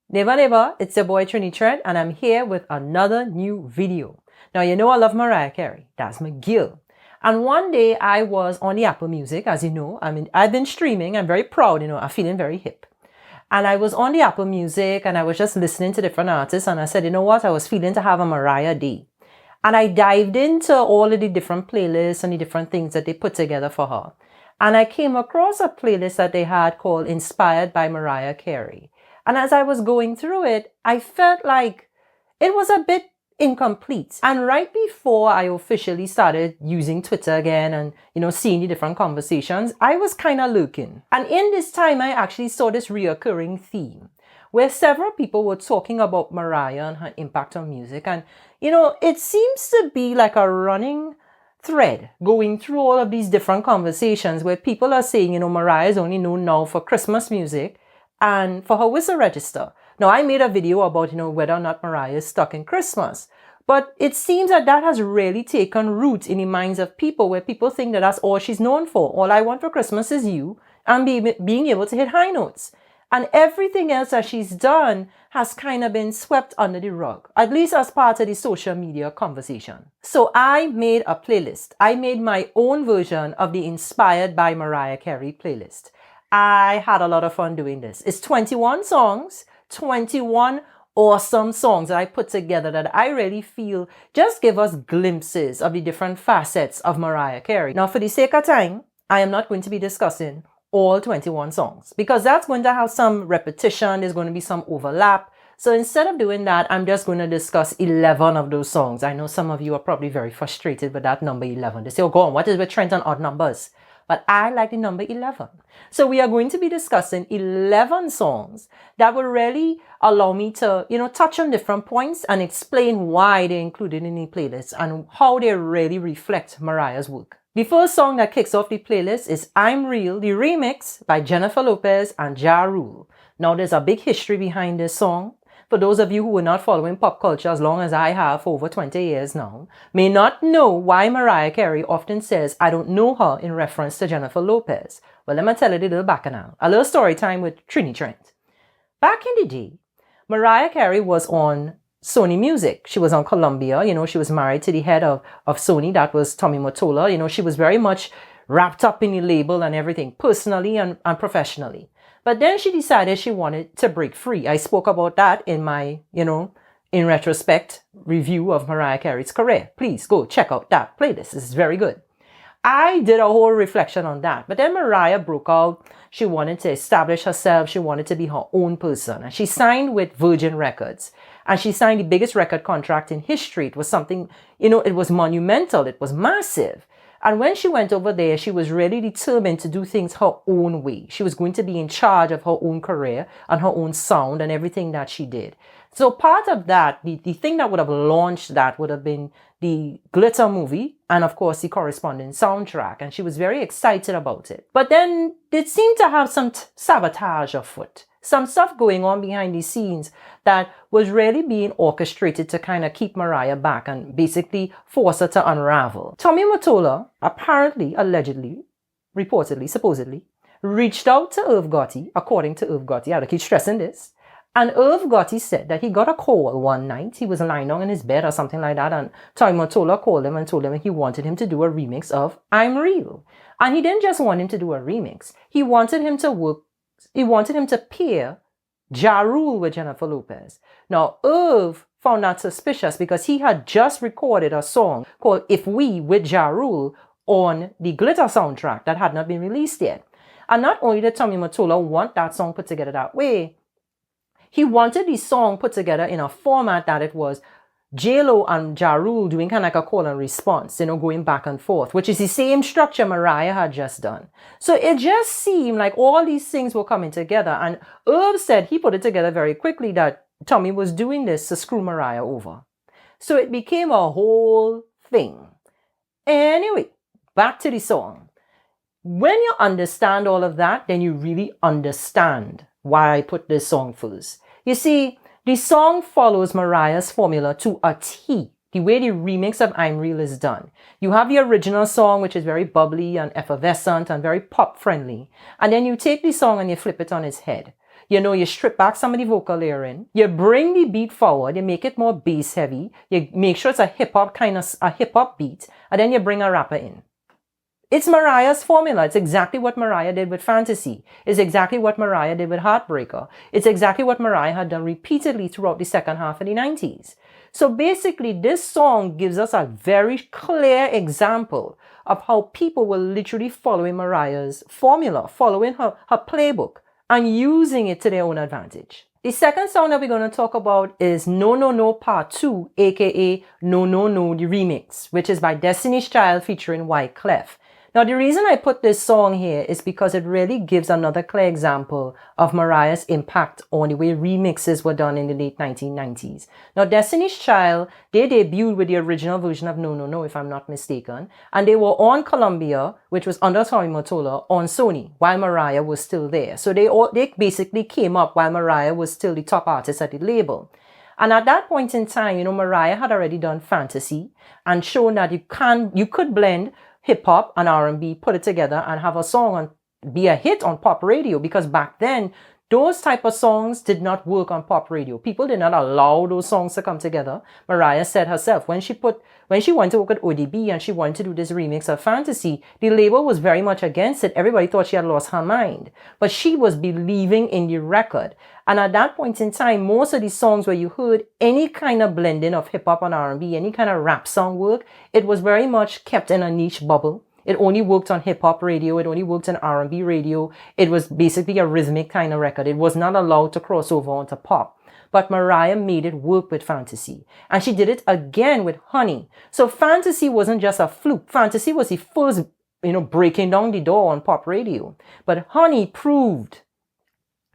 Never, never, it's your boy Trini Trent, and I'm here with another new video. Now, you know I love Mariah Carey. That's my girl. And one day I was on the Apple Music, as you know. I've been streaming. I'm very proud, I'm feeling very hip. And I was on the Apple Music and I was just listening to different artists, and I said, you know what? I was feeling to have a Mariah day. And I dived into all of the different playlists and the different things that they put together for her. And I came across a playlist that they had called Inspired by Mariah Carey. And as I was going through it, I felt like it was a bit incomplete. And right before I officially started using Twitter again and, seeing the different conversations, I was kind of looking. And in this time, I actually saw this reoccurring theme where several people were talking about Mariah and her impact on music. And, it seems to be like a running thread going through all of these different conversations where people are saying, Mariah is only known now for Christmas music and for her whistle register. Now, I made a video about, whether or not Mariah is stuck in Christmas. But it seems that has really taken root in the minds of people, where people think that that's all she's known for. All I want for Christmas is you, and being able to hit high notes. And everything else that she's done has kind of been swept under the rug, at least as part of the social media conversation. So I made a playlist. I made my own version of the Inspired by Mariah Carey playlist. I had a lot of fun doing this. It's 21 songs, 21 awesome songs that I put together that I really feel just give us glimpses of the different facets of Mariah Carey. Now, for the sake of time, I am not going to be discussing all 21 songs because that's going to have some repetition. There's going to be some overlap. So instead of doing that, I'm just going to discuss 11 of those songs. I know some of you are probably very frustrated with that number 11. They say, oh, go on, what is with Trent and odd numbers? But I like the number 11. So we are going to be discussing 11 songs that will really allow me to, touch on different points and explain why they're included in the playlist and how they really reflect Mariah's work. The first song that kicks off the playlist is I'm Real, the remix by Jennifer Lopez and Ja Rule. Now, there's a big history behind this song. For those of you who are not following pop culture as long as I have for over 20 years now, may not know why Mariah Carey often says, I don't know her, in reference to Jennifer Lopez. Well, let me tell you a little back now. A little story time with Trini Trent. Back in the day, Mariah Carey was on Sony Music. She was on Columbia. She was married to the head of Sony. That was Tommy Mottola. She was very much wrapped up in the label and everything, personally and professionally. But then she decided she wanted to break free. I spoke about that in my, in retrospect review of Mariah Carey's career. Please go check out that playlist. It's very good. I did a whole reflection on that. But then Mariah broke out. She wanted to establish herself. She wanted to be her own person. And she signed with Virgin Records. And she signed the biggest record contract in history. It was something, it was monumental. It was massive. And when she went over there, she was really determined to do things her own way. She was going to be in charge of her own career and her own sound and everything that she did. So part of that, the thing that would have launched that would have been the Glitter movie and, of course, the corresponding soundtrack. And she was very excited about it. But then it seemed to have some sabotage afoot. Some stuff going on behind the scenes that was really being orchestrated to kind of keep Mariah back and basically force her to unravel. Tommy Mottola apparently, allegedly, reportedly, supposedly, reached out to Irv Gotti, according to Irv Gotti. I have to keep stressing this. And Irv Gotti said that he got a call one night. He was lying down in his bed or something like that. And Tommy Mottola called him and told him he wanted him to do a remix of I'm Real. And he didn't just want him to do a remix. He wanted him to pair Ja Rule with Jennifer Lopez. Now, Irv found that suspicious because he had just recorded a song called If We with Ja Rule on the Glitter soundtrack that had not been released yet. And not only did Tommy Mottola want that song put together that way, he wanted the song put together in a format that it was J-Lo and Ja Rule doing kind of like a call and response, going back and forth, which is the same structure Mariah had just done. So it just seemed like all these things were coming together. And Irv said he put it together very quickly that Tommy was doing this to screw Mariah over. So it became a whole thing. Anyway, back to the song. When you understand all of that, then you really understand why I put this song first. You see, the song follows Mariah's formula to a T, the way the remix of I'm Real is done. You have the original song, which is very bubbly and effervescent and very pop friendly. And then you take the song and you flip it on its head. You strip back some of the vocal layering, you bring the beat forward, you make it more bass heavy, you make sure it's a hip hop beat, and then you bring a rapper in. It's Mariah's formula. It's exactly what Mariah did with Fantasy. It's exactly what Mariah did with Heartbreaker. It's exactly what Mariah had done repeatedly throughout the second half of the 90s. So basically, this song gives us a very clear example of how people were literally following Mariah's formula, following her playbook, and using it to their own advantage. The second song that we're going to talk about is No No No Part 2, aka No No No the Remix, which is by Destiny's Child featuring Wyclef. Now, the reason I put this song here is because it really gives another clear example of Mariah's impact on the way remixes were done in the late 1990s. Now, Destiny's Child, they debuted with the original version of No No No, if I'm not mistaken, and they were on Columbia, which was under Tommy Mottola, on Sony, while Mariah was still there. So they basically came up while Mariah was still the top artist at the label. And at that point in time, Mariah had already done Fantasy and shown that you could blend hip-hop and R&B, put it together and have a song and be a hit on pop radio, because back then those type of songs did not work on pop radio. People did not allow those songs to come together. Mariah said herself, when she went to work at ODB and she wanted to do this remix of Fantasy, the label was very much against it. Everybody thought she had lost her mind, but she was believing in the record. And at that point in time, most of the songs where you heard any kind of blending of hip-hop and R&B, any kind of rap song work, it was very much kept in a niche bubble. It only worked on hip-hop radio. It only worked on R&B radio. It was basically a rhythmic kind of record. It was not allowed to cross over onto pop. But Mariah made it work with Fantasy. And she did it again with Honey. So Fantasy wasn't just a fluke. Fantasy was the first, breaking down the door on pop radio. But Honey proved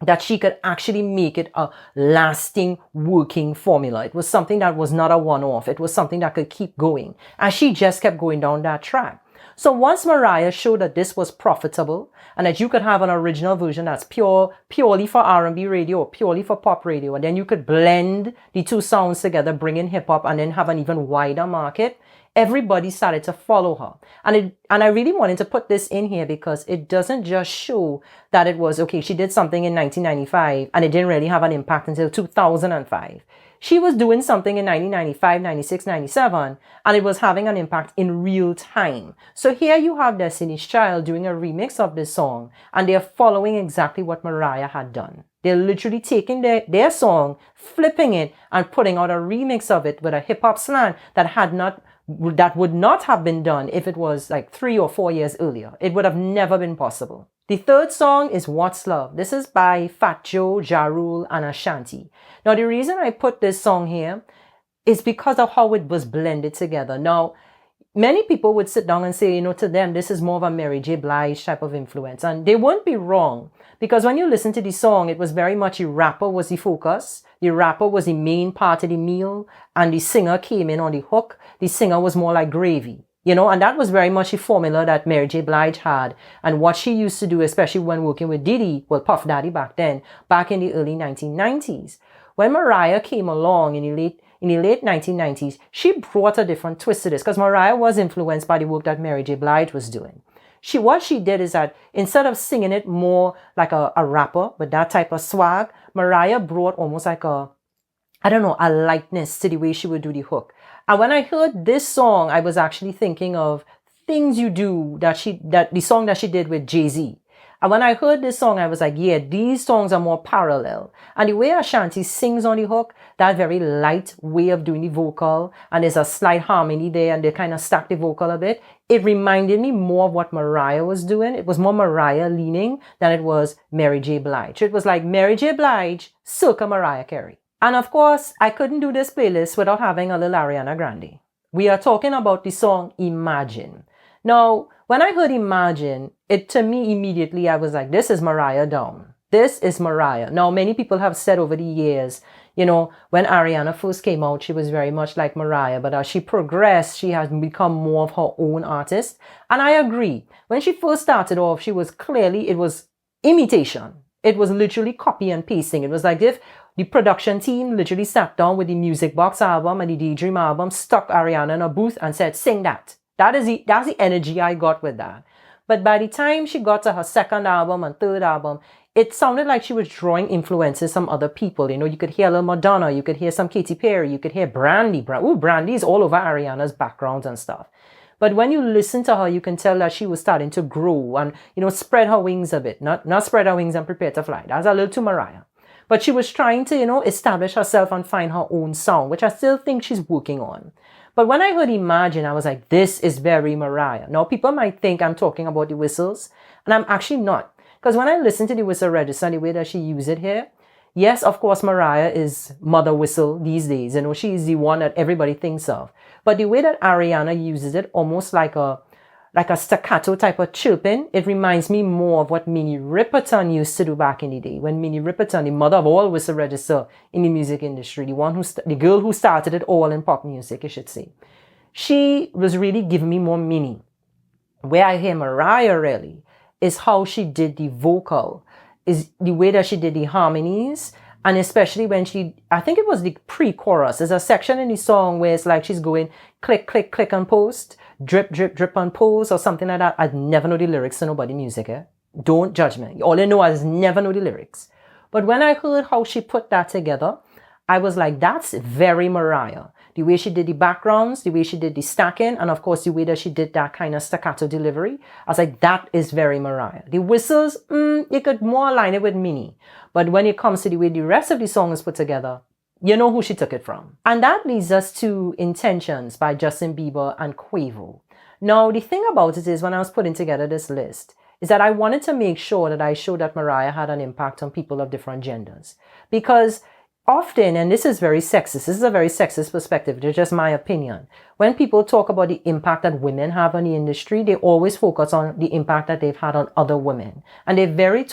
that she could actually make it a lasting working formula. It was something that was not a one-off. It was something that could keep going. And she just kept going down that track. So once Mariah showed that this was profitable and that you could have an original version that's purely for R&B radio or purely for pop radio, and then you could blend the two sounds together, bring in hip hop, and then have an even wider market, everybody started to follow her. And I really wanted to put this in here because it doesn't just show that it was, okay, she did something in 1995 and it didn't really have an impact until 2005. She was doing something in 1995, 96, 97, and it was having an impact in real time. So here you have Destiny's Child doing a remix of this song, and they're following exactly what Mariah had done. They're literally taking their song, flipping it, and putting out a remix of it with a hip-hop slant that would not have been done if it was like 3 or 4 years earlier. It would have never been possible. The third song is What's Love. This is by Fat Joe, Ja Rule, and Ashanti. Now, the reason I put this song here is because of how it was blended together. Now, many people would sit down and say, to them, this is more of a Mary J. Blige type of influence. And they won't be wrong, because when you listen to the song, it was very much the rapper was the focus. The rapper was the main part of the meal, and the singer came in on the hook. The singer was more like gravy. And that was very much a formula that Mary J. Blige had, and what she used to do, especially when working with Puff Daddy back in the early 1990s. When Mariah came along in the late 1990s, she brought a different twist to this, because Mariah was influenced by the work that Mary J. Blige was doing. What she did is that instead of singing it more like a rapper with that type of swag, Mariah brought almost like a lightness to the way she would do the hook. And when I heard this song, I was actually thinking of Things You Do, the song that she did with Jay-Z. And when I heard this song, I was like, yeah, these songs are more parallel. And the way Ashanti sings on the hook, that very light way of doing the vocal, and there's a slight harmony there, and they kind of stack the vocal a bit. It reminded me more of what Mariah was doing. It was more Mariah leaning than it was Mary J. Blige. It was like Mary J. Blige, circa Mariah Carey. And of course, I couldn't do this playlist without having a little Ariana Grande. We are talking about the song Imagine. Now, when I heard Imagine, to me immediately, I was like, this is Mariah down. This is Mariah. Now, many people have said over the years, when Ariana first came out, she was very much like Mariah, but as she progressed, she has become more of her own artist. And I agree. When she first started off, it was imitation. It was literally copy and pasting. It was like if the production team literally sat down with the Music Box album and the Daydream album, stuck Ariana in a booth and said, sing that. That's the energy I got with that. But by the time she got to her second album and third album, it sounded like she was drawing influences from other people. You know, you could hear a little Madonna, you could hear some Katy Perry, you could hear Brandy. Ooh, Brandy is all over Ariana's backgrounds and stuff. But when you listen to her, you can tell that she was starting to grow and, you know, spread her wings a bit. Not spread her wings and prepare to fly. That's a little too Mariah. But she was trying to, you know, establish herself and find her own sound, which I still think she's working on. But when I heard Imagine, I was like, this is very Mariah. Now, people might think I'm talking about the whistles, and I'm actually not. Because when I listen to the whistle register and the way that she used it here, yes, of course, Mariah is mother whistle these days. You know, she's the one that everybody thinks of. But the way that Ariana uses it, almost like a staccato type of chirping, it reminds me more of what Minnie Riperton used to do back in the day. When Minnie Riperton, the mother of all whistle register in the music industry, the girl who started it all in pop music, I should say, she was really giving me more Minnie. Where I hear Mariah really is how she did the vocal, is the way that she did the harmonies. And especially when I think it was the pre-chorus. There's a section in the song where it's like she's going click, click, click on post, drip, drip, drip on pose or something like that. I'd never know the lyrics to nobody music. Don't judge me. All I know is never know the lyrics. But when I heard how she put that together, I was like, that's very Mariah. The way she did the backgrounds, the way she did the stacking, and of course the way that she did that kind of staccato delivery. I was like, that is very Mariah. The whistles, you could more align it with Minnie. But when it comes to the way the rest of the song is put together, you know who she took it from. And that leads us to Intentions by Justin Bieber and Quavo. Now, the thing about it is when I was putting together this list, is that I wanted to make sure that I showed that Mariah had an impact on people of different genders. Because often, and this is very sexist, this is a very sexist perspective, it's just my opinion. When people talk about the impact that women have on the industry, they always focus on the impact that they've had on other women. And they very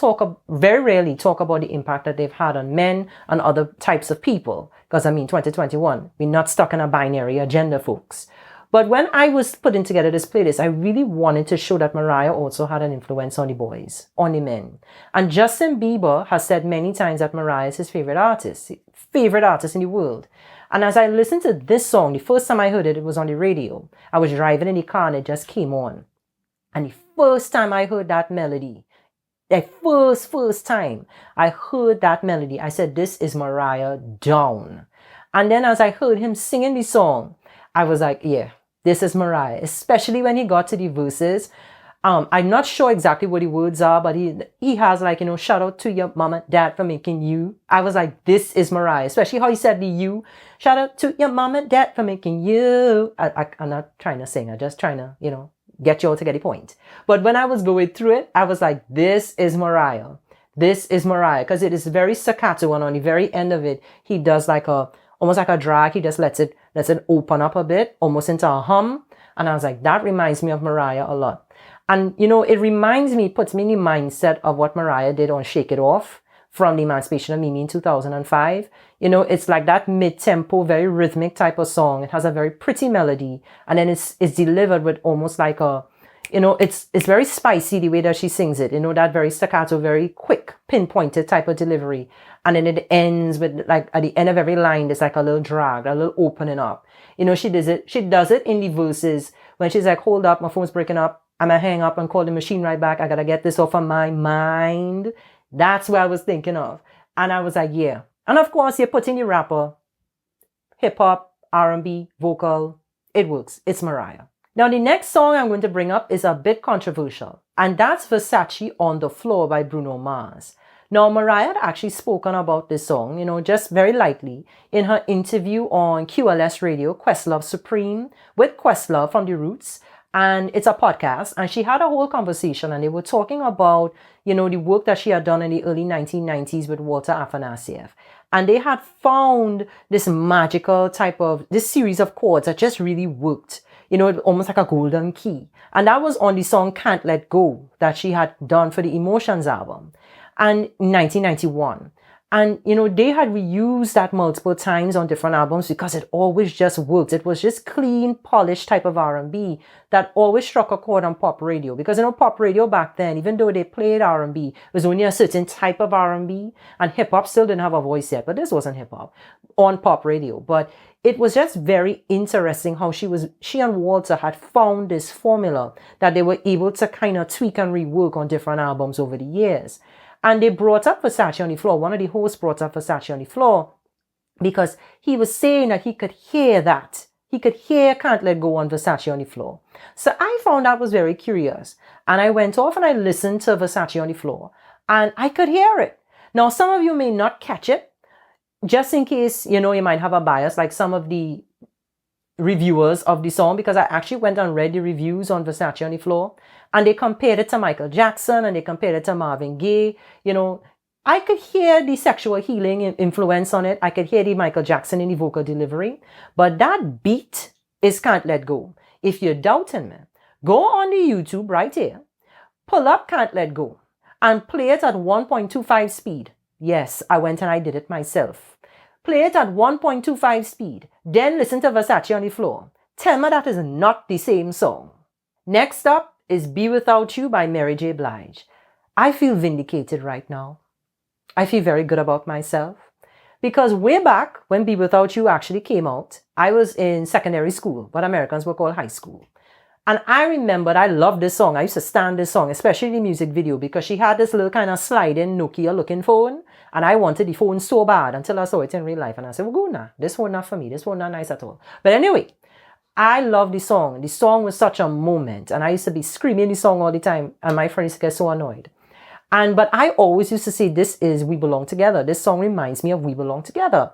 rarely talk about the impact that they've had on men and other types of people. Because 2021, we're not stuck in a binary agenda, folks. But when I was putting together this playlist, I really wanted to show that Mariah also had an influence on the boys, on the men. And Justin Bieber has said many times that Mariah is his favorite artist in the world. And as I listened to this song, the first time I heard it, it was on the radio. I was driving in the car and it just came on. And the first time I heard that melody, the first time I heard that melody, I said, this is Mariah down. And then as I heard him singing the song, I was like, yeah, this is Mariah, especially when he got to the verses. I'm not sure exactly what the words are, but he has like, shout out to your mama, dad for making you. I was like, this is Mariah, especially how he said the you. Shout out to your mama, dad for making you. I'm not trying to sing. I'm just trying to, get you all to get the point. But when I was going through it, I was like, this is Mariah. This is Mariah, because it is very staccato, and on the very end of it, he does almost like a drag. He just lets it open up a bit, almost into a hum. And I was like, that reminds me of Mariah a lot. And, it puts me in the mindset of what Mariah did on Shake It Off from the Emancipation of Mimi in 2005. It's like that mid-tempo, very rhythmic type of song. It has a very pretty melody. And then it's delivered with almost like it's very spicy the way that she sings it. That very staccato, very quick, pinpointed type of delivery. And then it ends with like at the end of every line, there's like a little drag, a little opening up. She does it in the verses when she's like, hold up, my phone's breaking up. I'm gonna hang up and call the machine right back. I gotta get this off of my mind. That's what I was thinking of. And I was like, yeah. And of course, you're putting the rapper, hip hop, R&B, vocal. It works. It's Mariah. Now, the next song I'm going to bring up is a bit controversial. And that's Versace on the Floor by Bruno Mars. Now, Mariah had actually spoken about this song, just very lightly in her interview on QLS Radio, Questlove Supreme, with Questlove from The Roots. And it's a podcast, and she had a whole conversation, and they were talking about, the work that she had done in the early 1990s with Walter Afanasieff. And they had found this magical this series of chords that just really worked, almost like a golden key. And that was on the song Can't Let Go that she had done for the Emotions album and in 1991. And, they had reused that multiple times on different albums because it always just worked. It was just clean, polished type of R&B that always struck a chord on pop radio. Because, pop radio back then, even though they played R&B, it was only a certain type of R&B. And hip-hop still didn't have a voice yet. But this wasn't hip-hop on pop radio. But it was just very interesting how she and Walter had found this formula that they were able to kind of tweak and rework on different albums over the years. And they brought up Versace on the floor. One of the hosts brought up Versace on the floor because he was saying that he could hear that. He could hear Can't Let Go on Versace on the floor. So I found that was very curious. And I went off and I listened to Versace on the floor. And I could hear it. Now, some of you may not catch it. Just in case, you might have a bias, like some of the reviewers of the song, because I actually went and read the reviews on Versace on the floor, and they compared it to Michael Jackson and they compared it to Marvin Gaye. I could hear the sexual healing influence on it. I could hear the Michael Jackson in the vocal delivery, but that beat is Can't Let Go. If you're doubting me, go on the YouTube right here, pull up Can't Let Go and play it at 1.25 speed. Yes, I went and I did it myself. Play it at 1.25 speed. Then listen to Versace on the floor. Tell me that is not the same song. Next up is Be Without You by Mary J. Blige. I feel vindicated right now. I feel very good about myself. Because way back when Be Without You actually came out, I was in secondary school, what Americans would call high school. And I remembered I loved this song. I used to stand this song, especially the music video, because she had this little kind of sliding Nokia looking phone. And I wanted the phone so bad until I saw it in real life. And I said, well, go now. This phone not for me. This phone not nice at all. But anyway, I love the song. The song was such a moment. And I used to be screaming the song all the time. And my friends get so annoyed. But I always used to say, this is We Belong Together. This song reminds me of We Belong Together.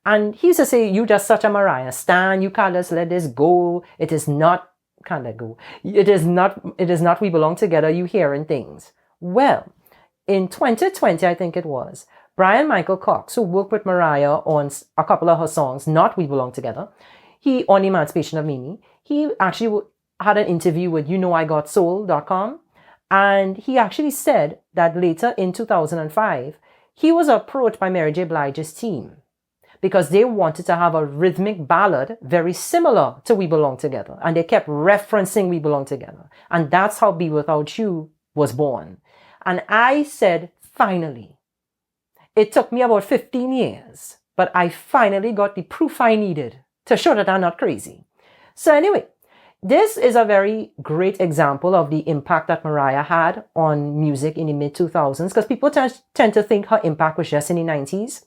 And he used to say, you just such a Mariah stan. You can't just let this go. It is not. Can't let go. It is not We Belong Together. You hearing things. Well, in 2020, I think it was, Brian Michael Cox, who worked with Mariah on a couple of her songs, not We Belong Together, he, on Emancipation of Mimi, he actually had an interview with YouKnowIGotSoul.com. And he actually said that later in 2005, he was approached by Mary J. Blige's team because they wanted to have a rhythmic ballad very similar to We Belong Together. And they kept referencing We Belong Together. And that's how Be Without You was born. And I said, finally. It took me about 15 years, but I finally got the proof I needed to show that I'm not crazy. So anyway, this is a very great example of the impact that Mariah had on music in the mid-2000s, because people tend to think her impact was just in the 90s.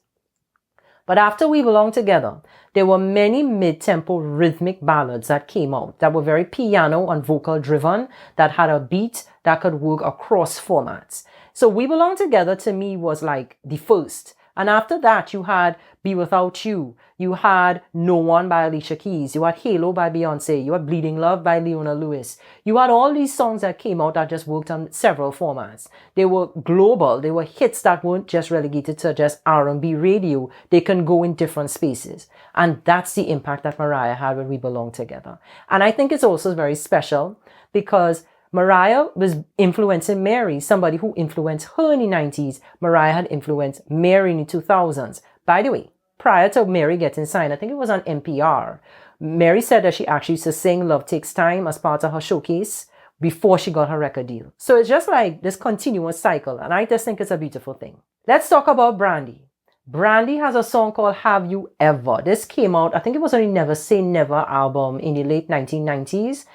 But after We Belong Together, there were many mid-tempo rhythmic ballads that came out that were very piano and vocal driven, that had a beat that could work across formats. So We Belong Together to me was like the first. And after that, you had Be Without You. You had No One by Alicia Keys. You had Halo by Beyonce. You had Bleeding Love by Leona Lewis. You had all these songs that came out that just worked on several formats. They were global. They were hits that weren't just relegated to just R&B radio. They can go in different spaces. And that's the impact that Mariah had when We Belong Together. And I think it's also very special because Mariah was influencing Mary, somebody who influenced her in the 90s. Mariah had influenced Mary in the 2000s. By the way, prior to Mary getting signed, I think it was on NPR, Mary said that she actually used to sing Love Takes Time as part of her showcase before she got her record deal. So it's just like this continuous cycle, and I just think it's a beautiful thing. Let's talk about Brandy. Brandy has a song called Have You Ever? This came out, I think it was on the Never Say Never album in the late 1990s.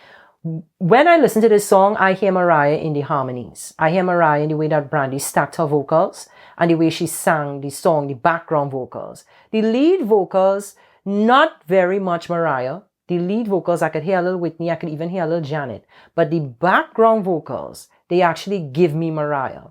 When I listen to this song, I hear Mariah in the harmonies. I hear Mariah in the way that Brandy stacked her vocals and the way she sang the song, the background vocals. The lead vocals, not very much Mariah. The lead vocals, I could hear a little Whitney, I could even hear a little Janet. But the background vocals, they actually give me Mariah.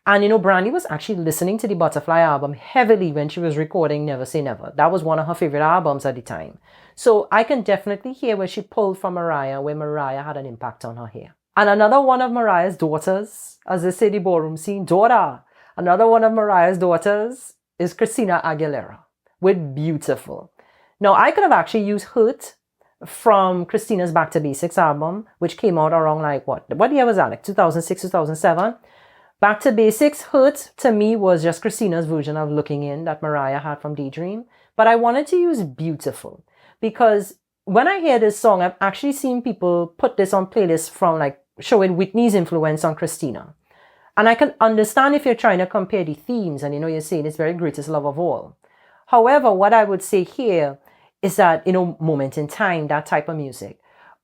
And Brandy was actually listening to the Butterfly album heavily when she was recording Never Say Never. That was one of her favorite albums at the time. So I can definitely hear where she pulled from Mariah, where Mariah had an impact on her hair. And another one of Mariah's daughters, as they say the ballroom scene, daughter. Another one of Mariah's daughters is Christina Aguilera with Beautiful. Now, I could have actually used Hurt from Christina's Back to Basics album, which came out around what year was that? Like 2006, 2007. Back to Basics, Hurt, to me, was just Christina's version of Looking In that Mariah had from Daydream. But I wanted to use Beautiful because when I hear this song, I've actually seen people put this on playlists from showing Whitney's influence on Christina. And I can understand if you're trying to compare the themes and you're saying it's very greatest love of all. However, what I would say here is that, moment in time, that type of music,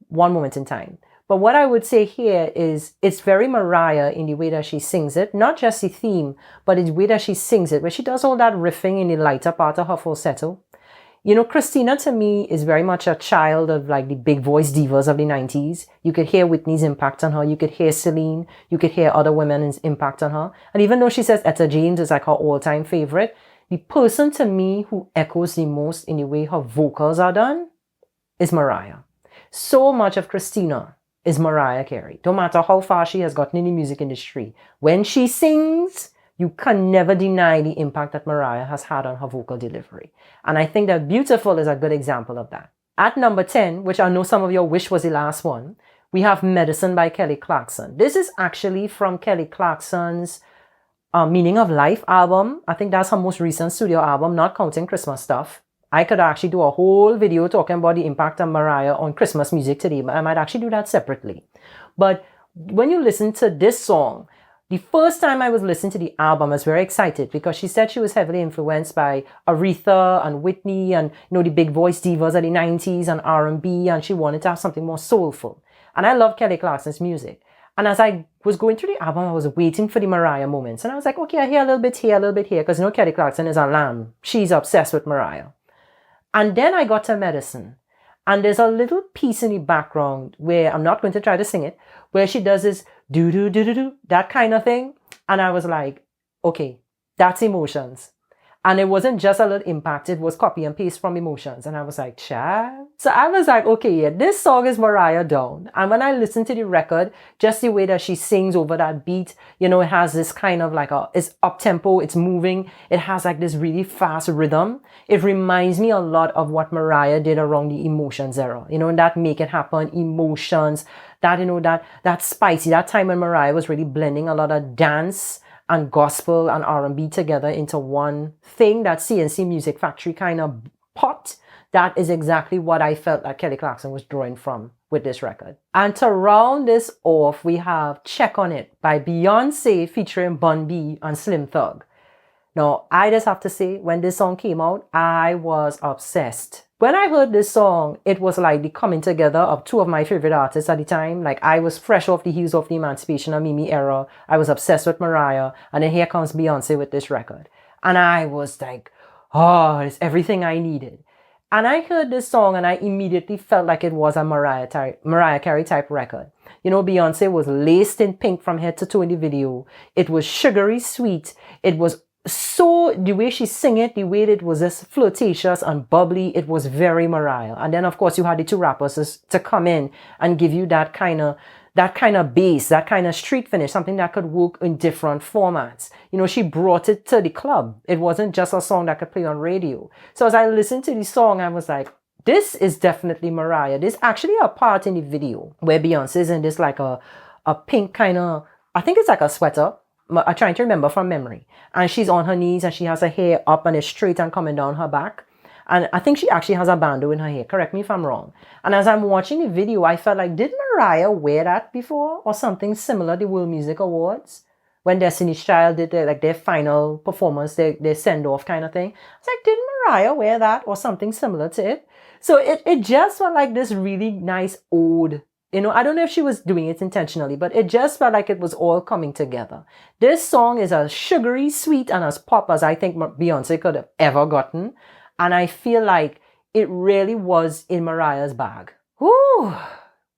one moment in time. But what I would say here is it's very Mariah in the way that she sings it, not just the theme, but the way that she sings it, where she does all that riffing in the lighter part of her falsetto. You know, Christina to me is very much a child of like the big voice divas of the 90s. You could hear Whitney's impact on her. You could hear Celine. You could hear other women's impact on her. And even though she says Etta James is like her all-time favorite, the person to me who echoes the most in the way her vocals are done is Mariah. So much of Christina is Mariah Carey. Don't matter how far she has gotten in the music industry. When she sings, you can never deny the impact that Mariah has had on her vocal delivery. And I think that Beautiful is a good example of that. At number 10, which I know some of your wish was the last one, we have Medicine by Kelly Clarkson. This is actually from Kelly Clarkson's Meaning of Life album. I think that's her most recent studio album, not counting Christmas stuff. I could actually do a whole video talking about the impact of Mariah on Christmas music today, but I might actually do that separately. But when you listen to this song, the first time I was listening to the album, I was very excited because she said she was heavily influenced by Aretha and Whitney and, you know, the big voice divas of the 90s and R&B, and she wanted to have something more soulful. And I love Kelly Clarkson's music. And as I was going through the album, I was waiting for the Mariah moments. And I was like, okay, I hear a little bit here, a little bit here, because, you know, Kelly Clarkson is a lamb. She's obsessed with Mariah. And then I got to Medicine. And there's a little piece in the background where I'm not going to try to sing it, where she does this do, that kind of thing. And I was like, okay, that's Emotions. And it wasn't just a little impact, it was copy and paste from Emotions. And I was like, Chad. So I was like, okay, yeah, this song is Mariah down. And when I listened to the record, just the way that she sings over that beat, you know, it has this kind of like it's up tempo, it's moving. It has like this really fast rhythm. It reminds me a lot of what Mariah did around the Emotions era, you know, and that Make It Happen, Emotions, that, you know, that spicy, that time when Mariah was really blending a lot of dance and gospel and R&B together into one thing, that CNC Music Factory kind of pot. That is exactly what I felt that Kelly Clarkson was drawing from with this record. And to round this off, we have Check on It by Beyonce featuring Bun B and Slim Thug. Now, I just have to say, when this song came out, I was obsessed. When I heard this song, it was like the coming together of two of my favorite artists at the time. Like, I was fresh off the heels of the Emancipation of Mimi era. I was obsessed with Mariah. And then here comes Beyonce with this record. And I was like, oh, it's everything I needed. And I heard this song and I immediately felt like it was a Mariah Carey type record. You know, Beyonce was laced in pink from head to toe in the video. It was sugary sweet. It was so, the way she sang it, the way it was just flirtatious and bubbly, it was very Mariah. And then, of course, you had the two rappers to come in and give you that kind of bass, that kind of street finish, something that could work in different formats. You know, she brought it to the club. It wasn't just a song that could play on radio. So as I listened to the song, I was like, this is definitely Mariah. There's actually a part in the video where Beyonce is in this like a pink kind of, I think it's like a sweater. I'm trying to remember from memory. And she's on her knees and she has her hair up and it's straight and coming down her back. And I think she actually has a bandeau in her hair. Correct me if I'm wrong. And as I'm watching the video, I felt like, did Mariah wear that before? Or something similar, the World Music Awards? When Destiny's Child did their final performance, their send-off kind of thing. I was like, did Mariah wear that? Or something similar to it? So it just felt like this really nice ode. You know, I don't know if she was doing it intentionally, but it just felt like it was all coming together. This song is as sugary, sweet, and as pop as I think Beyonce could have ever gotten. And I feel like it really was in Mariah's bag. Whew!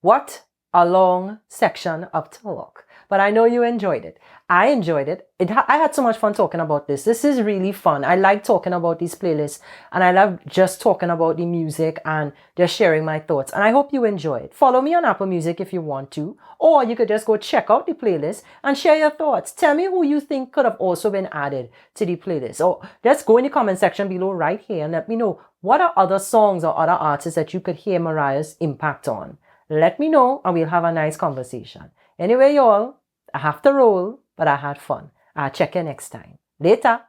What a long section of talk. But I know you enjoyed it. I enjoyed it. I had so much fun talking about this. This is really fun. I like talking about these playlists. And I love just talking about the music and just sharing my thoughts. And I hope you enjoy it. Follow me on Apple Music if you want to. Or you could just go check out the playlist and share your thoughts. Tell me who you think could have also been added to the playlist. Or just go in the comment section below right here and let me know what are other songs or other artists that you could hear Mariah's impact on. Let me know and we'll have a nice conversation. Anyway, y'all, I have to roll, but I had fun. I'll check you next time. Later.